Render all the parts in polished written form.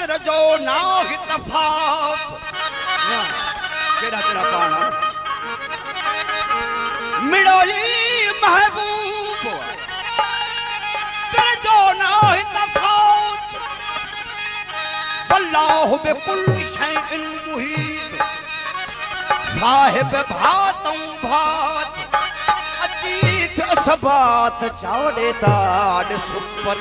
तेरा जो ना ही तफावत केड़ा तेरा पाना मिड़ोई महबूब तेरा जो ना ही तफावत वल्लाहु बिकुल्लि शैइन मुहीत साहिब भातों भात अजीत असबात चाड़े ताड़ सुपर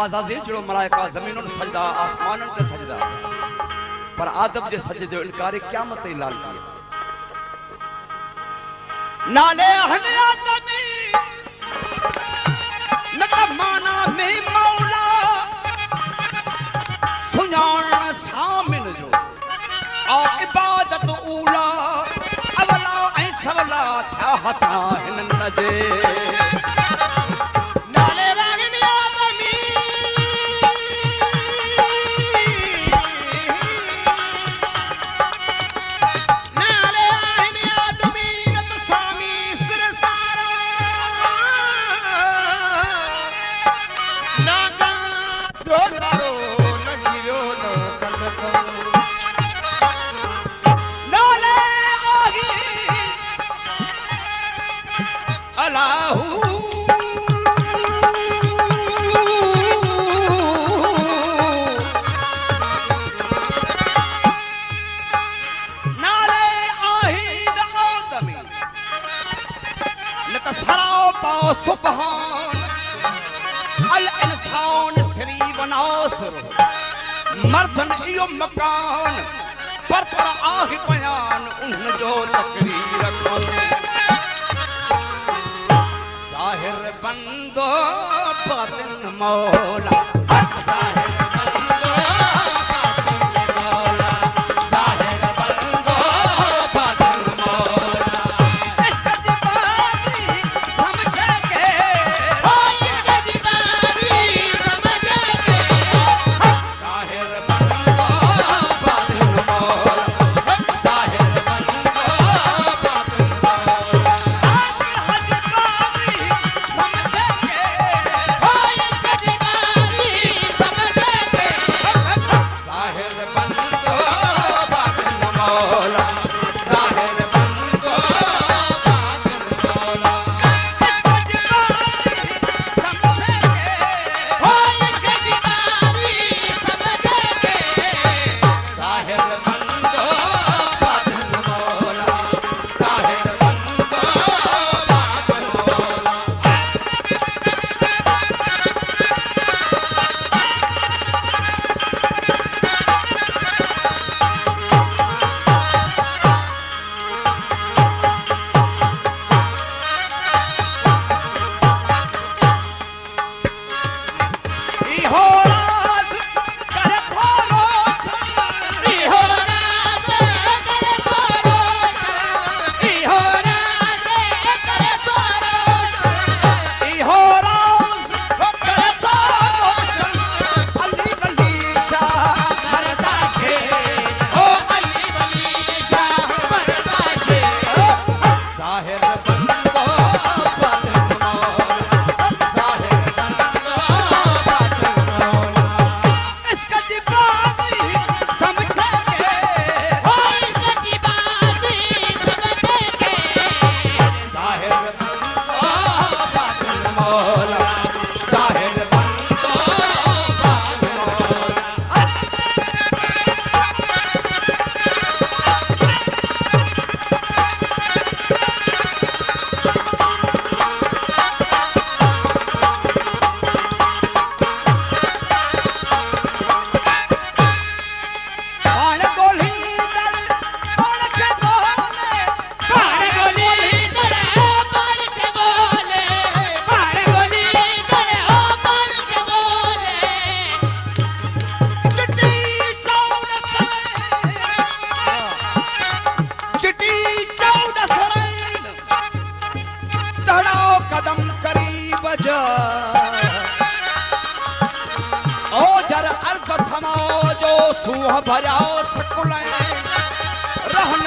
आज़ाज़ील जो मलाइका ज़मीनुन सजदा आसमानन ते सजदा पर आदम जे सजदे जो इनकार क़यामत ई लाल किया नाले अहले आदमी नका माना में मौला सुञाण सामिन जो आ इबादत ऊला अवला ऐं सवला था हथा हिनन जे मर्दन इयो मकान पर आहि बयान उन जो तकरीर को ज़ाहिर बंदो बातिन मौला ज़ाहिर बंदो बातिन मौला ज़ाहिर बंदो बातिन मौला इश्क दीवानी समझ के ओ इश्क दीवानी समझ के की 14 सराइन तड़ाओ कदम करीब जा ओ जर अर्ज समाओ जो सूह भरियाओ सकुलैन रहन